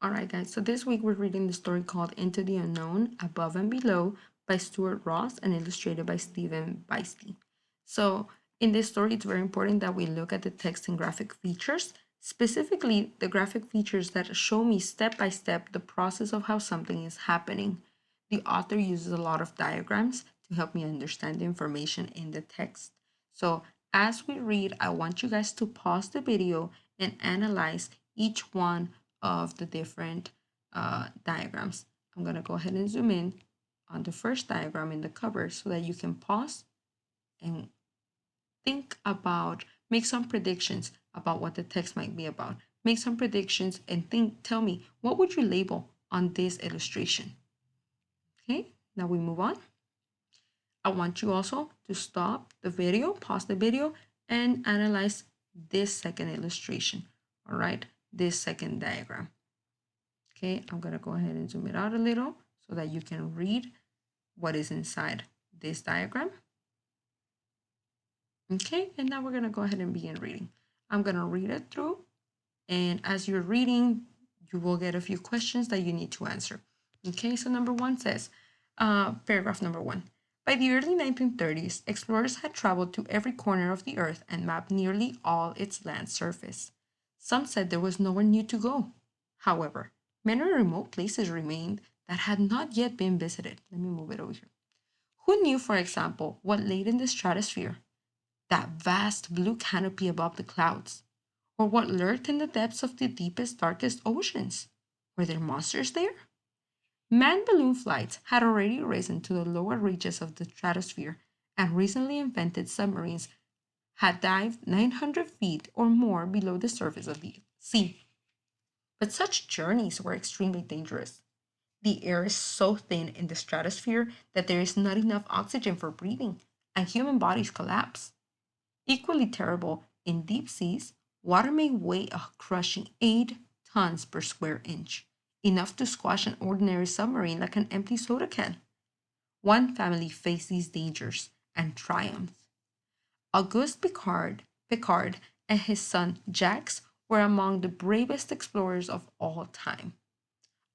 All right, guys. So this week we're reading the story called Into the Unknown, Above and Below by Stewart Ross and illustrated by Stephen Biesty. So in this story, it's very important that we look at the text and graphic features, specifically the graphic features that show me step by step the process of how something is happening. The author uses a lot of diagrams to help me understand the information in the text. So as we read, I want you guys to pause the video and analyze each one of the different diagrams. I'm going to go ahead and zoom in on the first diagram in the cover so that you can pause and think about, make some predictions about what the text might be about. Make some predictions and tell me, what would you label on this illustration? Okay, now we move on. I want you also to stop the video, pause the video, and analyze this second illustration. All right, this second diagram. Okay, I'm going to go ahead and zoom it out a little so that you can read what is inside this diagram. Okay, and now we're going to go ahead and begin reading. I'm going to read it through, and as you're reading, you will get a few questions that you need to answer. Okay, so number one says, paragraph number one. By the early 1930s, explorers had traveled to every corner of the earth and mapped nearly all its land surface. Some said there was nowhere new to go. However, many remote places remained that had not yet been visited. Let me move it over here. Who knew, for example, what lay in the stratosphere, that vast blue canopy above the clouds, or what lurked in the depths of the deepest, darkest oceans? Were there monsters there? Manned balloon flights had already risen to the lower reaches of the stratosphere, and recently invented submarines had dived 900 feet or more below the surface of the sea. But such journeys were extremely dangerous. The air is so thin in the stratosphere that there is not enough oxygen for breathing, and human bodies collapse. Equally terrible, in deep seas, water may weigh a crushing 8 tons per square inch, enough to squash an ordinary submarine like an empty soda can. One family faced these dangers and triumphed. Auguste Picard and his son Jacques were among the bravest explorers of all time.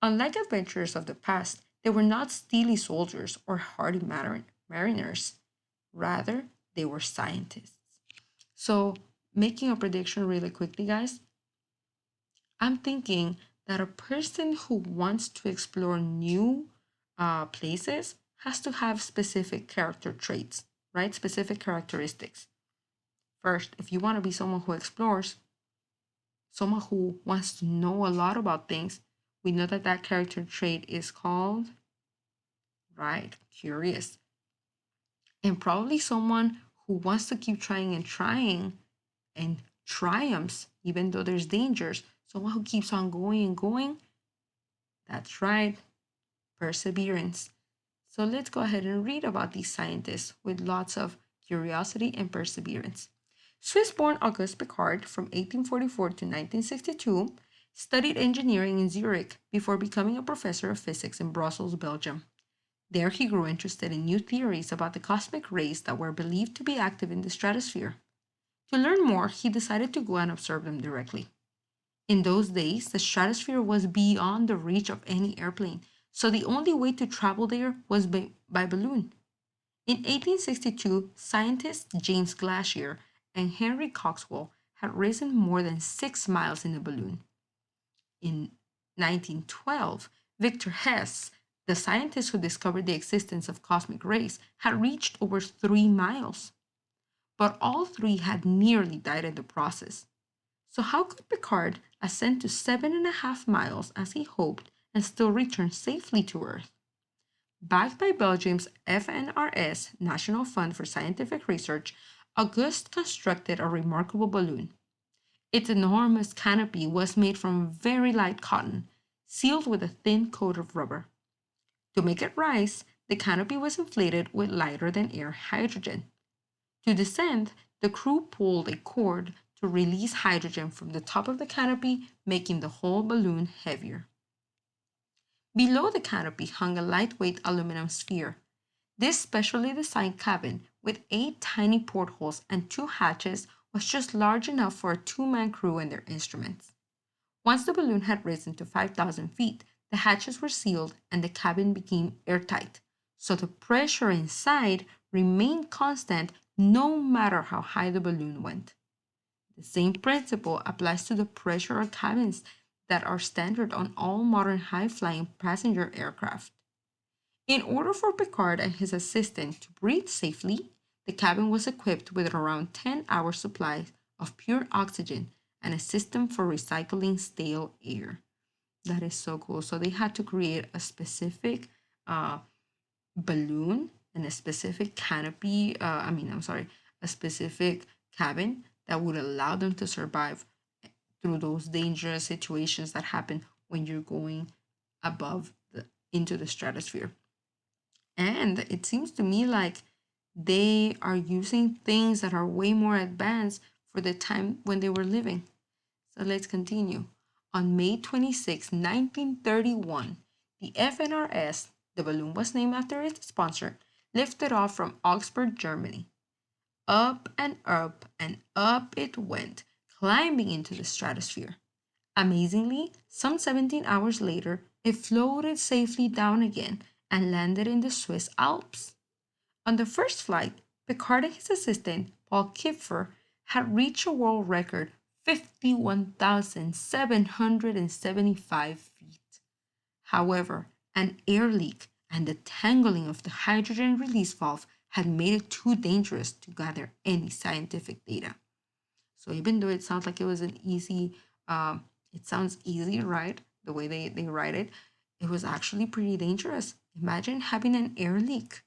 Unlike adventurers of the past, they were not steely soldiers or hardy mariners. Rather, they were scientists. So, making a prediction really quickly, guys, I'm thinking that a person who wants to explore new places has to have specific character traits, right? Specific characteristics. First, if you want to be someone who explores, someone who wants to know a lot about things, we know that that character trait is called, right, curious. And probably someone who wants to keep trying and triumphs, even though there's dangers. Someone who keeps on going and going. That's right, perseverance. So let's go ahead and read about these scientists with lots of curiosity and perseverance. Swiss-born Auguste Picard from 1844 to 1962 studied engineering in Zurich before becoming a professor of physics in Brussels, Belgium. There he grew interested in new theories about the cosmic rays that were believed to be active in the stratosphere. To learn more, he decided to go and observe them directly. In those days, the stratosphere was beyond the reach of any airplane, so the only way to travel there was by balloon. In 1862, scientists James Glaisher and Henry Coxwell had risen more than 6 miles in a balloon. In 1912, Victor Hess, the scientist who discovered the existence of cosmic rays, had reached over 3 miles. But all three had nearly died in the process. So how could Picard ascend to 7.5 miles as he hoped and still return safely to Earth? Backed by Belgium's FNRS, National Fund for Scientific Research, Auguste constructed a remarkable balloon. Its enormous canopy was made from very light cotton, sealed with a thin coat of rubber. To make it rise, the canopy was inflated with lighter than air hydrogen. To descend, the crew pulled a cord to release hydrogen from the top of the canopy, making the whole balloon heavier. Below the canopy hung a lightweight aluminum sphere. This specially designed cabin, with 8 tiny portholes and 2 hatches, was just large enough for a 2-man crew and their instruments. Once the balloon had risen to 5,000 feet, the hatches were sealed and the cabin became airtight, so the pressure inside remained constant no matter how high the balloon went. The same principle applies to the pressure of cabins that are standard on all modern high-flying passenger aircraft. In order for Picard and his assistant to breathe safely, the cabin was equipped with around 10-hour supply of pure oxygen and a system for recycling stale air. That is so cool. So they had to create a specific uh, balloon and a specific canopy. A specific cabin that would allow them to survive through those dangerous situations that happen when you're going into the stratosphere. And it seems to me like they are using things that are way more advanced for the time when they were living. So let's continue. On May 26, 1931, the FNRS, the balloon was named after its sponsor, lifted off from Augsburg, Germany. Up and up and up it went, climbing into the stratosphere. Amazingly, some 17 hours later, it floated safely down again and landed in the Swiss Alps. On the first flight, Picard and his assistant, Paul Kipfer, had reached a world record 51,775 feet. However, an air leak and the tangling of the hydrogen release valve had made it too dangerous to gather any scientific data. So even though it sounds like it was an easy, it sounds easy, right? The way they write it, it was actually pretty dangerous. Imagine having an air leak,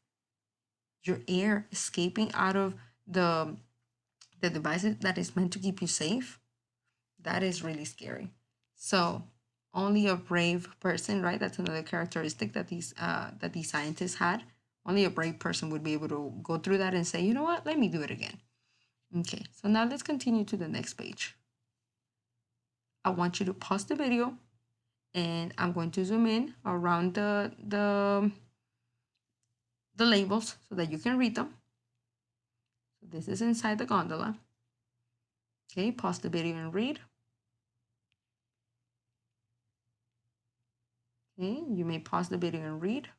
your air escaping out of the device that is meant to keep you safe. That is really scary. So only a brave person, right? That's another characteristic that these scientists had. Only a brave person would be able to go through that and say, you know what, let me do it again. Okay, so now let's continue to the next page. I want you to pause the video and I'm going to zoom in around the labels so that you can read them. So this is inside the gondola. Okay, pause the video and read. Okay, you may pause the video and read.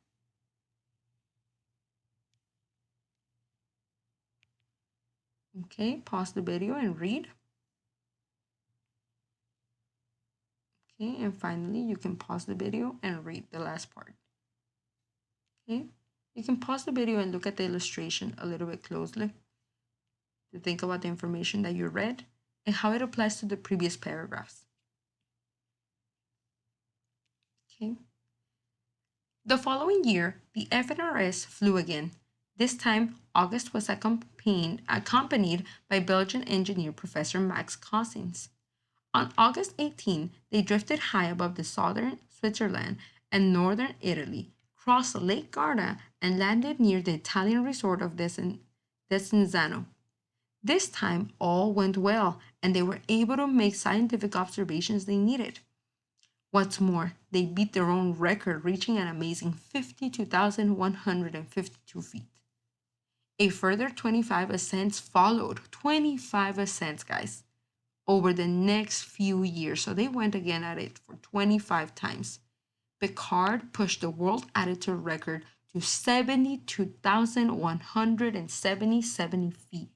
Okay, pause the video and read. Okay, and finally, you can pause the video and read the last part. Okay, you can pause the video and look at the illustration a little bit closely to think about the information that you read and how it applies to the previous paragraphs. Okay. The following year, the FNRS flew again. This time, August was accompanied by Belgian engineer Professor Max Cossins. On August 18, they drifted high above the southern Switzerland and northern Italy, crossed Lake Garda, and landed near the Italian resort of Desenzano. This time, all went well, and they were able to make scientific observations they needed. What's more, they beat their own record, reaching an amazing 52,152 feet. A further 25 ascents followed. 25 ascents, guys, over the next few years. So they went again at it for 25 times. Picard pushed the world altitude record to 72,177 feet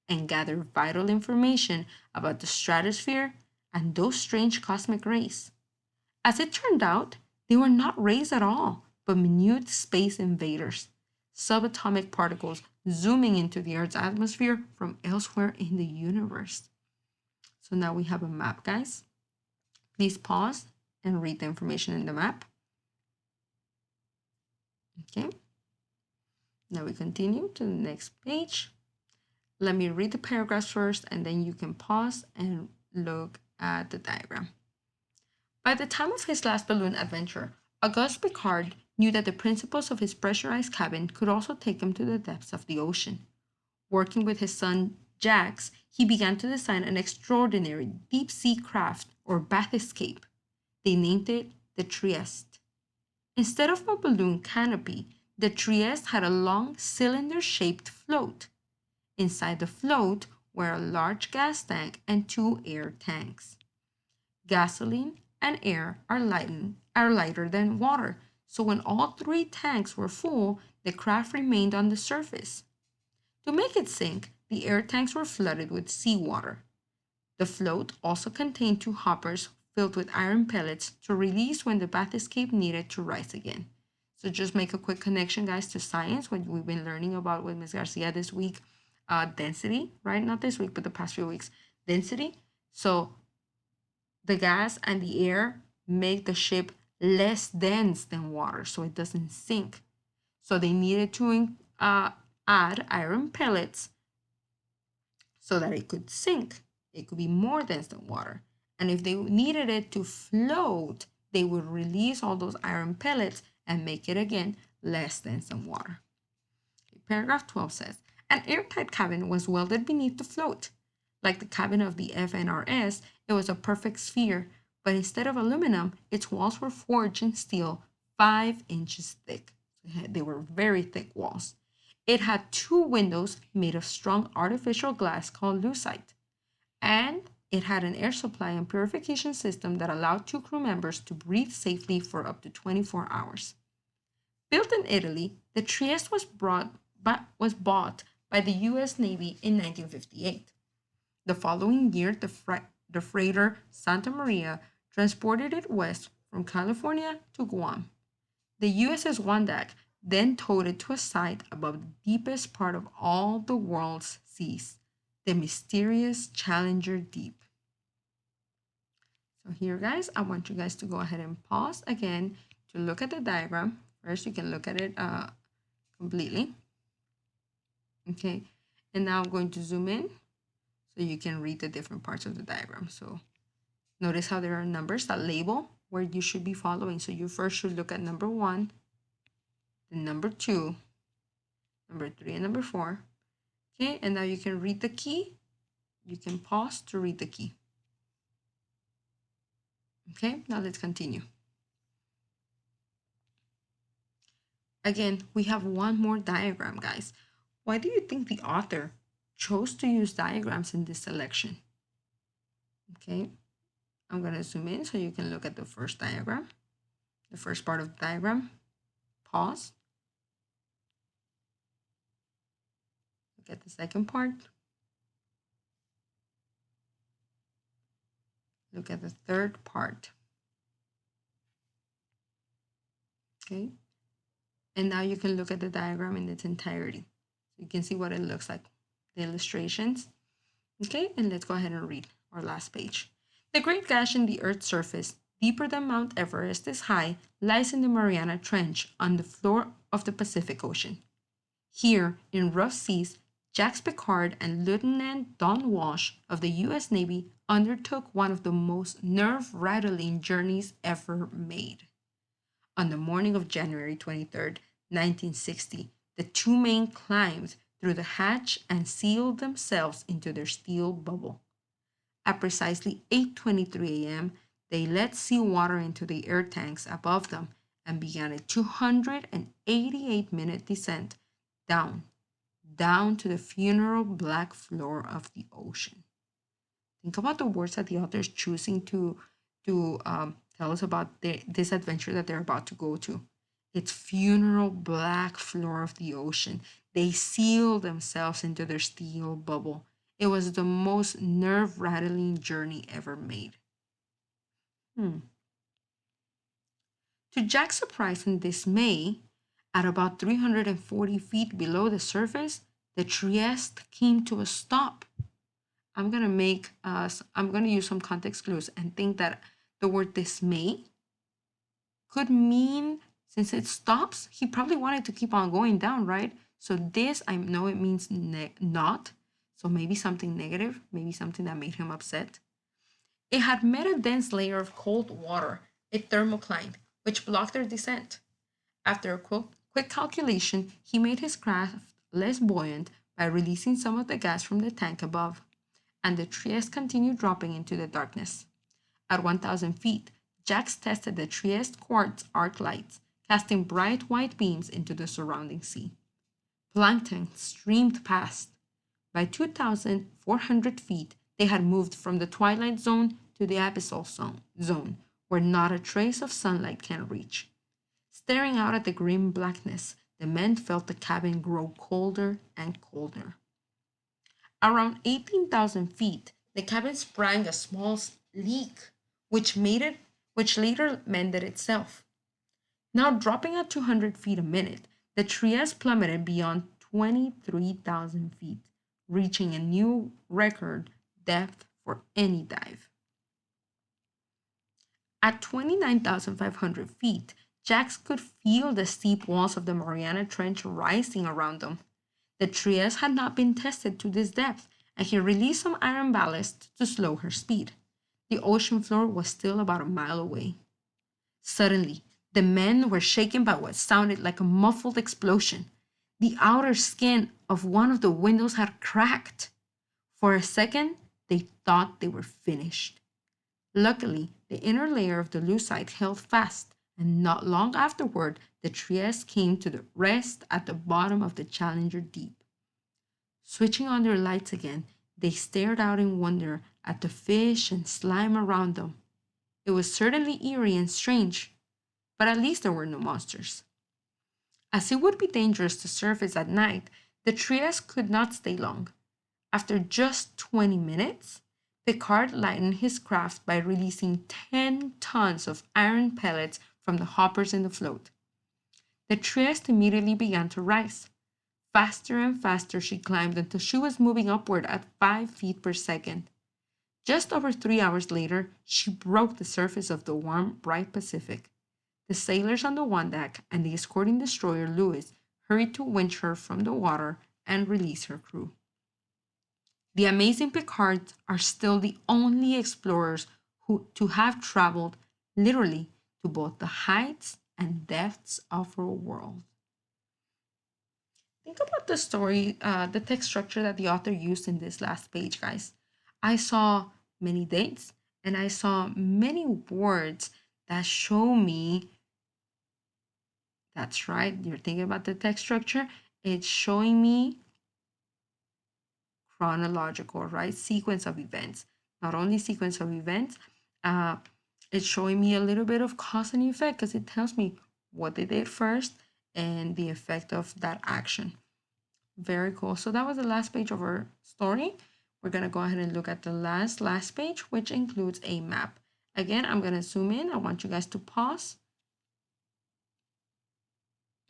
and gathered vital information about the stratosphere and those strange cosmic rays. As it turned out, they were not rays at all, but minute space invaders, subatomic particles zooming into the Earth's atmosphere from elsewhere in the universe. So now we have a map, guys. Please pause and read the information in the map. Okay. Now we continue to the next page. Let me read the paragraphs first, and then you can pause and look at the diagram. By the time of his last balloon adventure, Auguste Picard knew that the principles of his pressurized cabin could also take him to the depths of the ocean. Working with his son Jacques, he began to design an extraordinary deep-sea craft or bathyscape. They named it the Trieste. Instead of a balloon canopy, the Trieste had a long cylinder-shaped float. Inside the float were a large gas tank and two air tanks. gasoline, and air are lighter than water. So when all three tanks were full, the craft remained on the surface. To make it sink, the air tanks were flooded with seawater. The float also contained two hoppers filled with iron pellets to release when the bath escape needed to rise again. So just make a quick connection, guys, to science, what we've been learning about with Ms. Garcia this week. Density, right? Not this week, but the past few weeks. Density. So the gas and the air make the ship less dense than water, so it doesn't sink. So they needed to add iron pellets so that it could sink. It could be more dense than water. And if they needed it to float, they would release all those iron pellets and make it again less dense than water. Paragraph 12 says, an airtight cabin was welded beneath the float. Like the cabin of the FNRS, it was a perfect sphere, but instead of aluminum, its walls were forged in steel 5 inches thick. They were very thick walls. It had 2 windows made of strong artificial glass called lucite, and it had an air supply and purification system that allowed 2 crew members to breathe safely for up to 24 hours. Built in Italy, the Trieste was bought by the U.S. Navy in 1958. The following year, the freighter Santa Maria transported it west from California to Guam. The USS Wyandotte then towed it to a site above the deepest part of all the world's seas, the mysterious Challenger Deep. So here, guys, I want you guys to go ahead and pause again to look at the diagram. First, you can look at it completely. Okay, and now I'm going to zoom in so you can read the different parts of the diagram. So notice how there are numbers that label where you should be following. So you first should look at number 1, then number 2, number 3, and number 4. Okay, and now you can read the key. You can pause to read the key. Okay, now let's continue. Again, we have one more diagram, guys. Why do you think the author chose to use diagrams in this selection? Okay, I'm going to zoom in so you can look at the first diagram, the first part of the diagram. Pause. Look at the second part. Look at the third part. Okay, and now you can look at the diagram in its entirety. You can see what it looks like, the illustrations. Okay, and let's go ahead and read our last page. The great gash in the Earth's surface, deeper than Mount Everest is high, lies in the Mariana Trench on the floor of the Pacific Ocean. Here, in rough seas, Jacques Piccard and Lieutenant Don Walsh of the U.S. Navy undertook one of the most nerve-rattling journeys ever made. On the morning of January 23rd, 1960, the 2 men climbed through the hatch and sealed themselves into their steel bubble. At precisely 8:23 a.m., they let seawater into the air tanks above them and began a 288-minute descent down to the funereal black floor of the ocean. Think about the words that the author is choosing to tell us about this adventure that they're about to go to. It's funereal black floor of the ocean. They sealed themselves into their steel bubble. It was the most nerve-rattling journey ever made. To Jack's surprise and dismay, at about 340 feet below the surface, the Trieste came to a stop. I'm gonna use some context clues and think that the word dismay could mean, since it stops, he probably wanted to keep on going down, right? So this, I know it means not. So maybe something negative, maybe something that made him upset. It had met a dense layer of cold water, a thermocline, which blocked their descent. After a quick calculation, he made his craft less buoyant by releasing some of the gas from the tank above, and the Trieste continued dropping into the darkness. At 1,000 feet, Jacques tested the Trieste quartz arc lights, casting bright white beams into the surrounding sea. Plankton streamed past. By 2,400 feet, they had moved from the twilight zone to to the abyssal zone, where not a trace of sunlight can reach. Staring out at the grim blackness, the men felt the cabin grow colder and colder. Around 18,000 feet, the cabin sprang a small leak, which later mended itself. Now dropping at 200 feet a minute, the Trieste plummeted beyond 23,000 feet, reaching a new record depth for any dive. At 29,500 feet, Jax could feel the steep walls of the Mariana Trench rising around them. The Trieste had not been tested to this depth, and he released some iron ballast to slow her speed. The ocean floor was still about a mile away. Suddenly, the men were shaken by what sounded like a muffled explosion. The outer skin of one of the windows had cracked. For a second, they thought they were finished. Luckily, the inner layer of the lucite held fast, and not long afterward, the Trieste came to the rest at the bottom of the Challenger Deep. Switching on their lights again, they stared out in wonder at the fish and slime around them. It was certainly eerie and strange, but at least there were no monsters. As it would be dangerous to surface at night, the Trieste could not stay long. After just 20 minutes, Picard lightened his craft by releasing 10 tons of iron pellets from the hoppers in the float. The Trieste immediately began to rise. Faster and faster she climbed until she was moving upward at 5 feet per second. Just over 3 hours later, she broke the surface of the warm, bright Pacific. The sailors on the one deck and the escorting destroyer Lewis hurried to winch her from the water and release her crew. The amazing Picards are still the only explorers to have traveled literally to both the heights and depths of our world. Think about the story, the text structure that the author used in this last page, guys. I saw many dates and I saw many words that show me, that's right, you're thinking about the text structure, it's showing me chronological, right? Sequence of events. Not only sequence of events, it's showing me a little bit of cause and effect because it tells me what they did first and the effect of that action. Very cool. So that was the last page of our story. We're going to go ahead and look at the last page, which includes a map. Again, I'm going to zoom in. I want you guys to pause.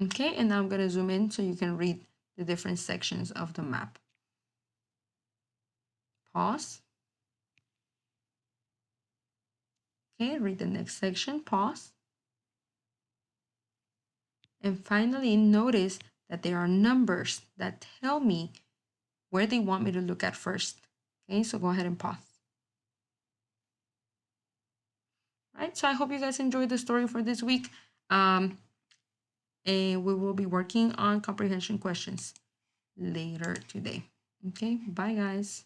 Okay, and now I'm going to zoom in so you can read the different sections of the map. Pause. Okay, read the next section. Pause. And finally, notice that there are numbers that tell me where they want me to look at first. Okay, so go ahead and pause. Right, so I hope you guys enjoyed the story for this week. And we will be working on comprehension questions later today. Okay, bye guys.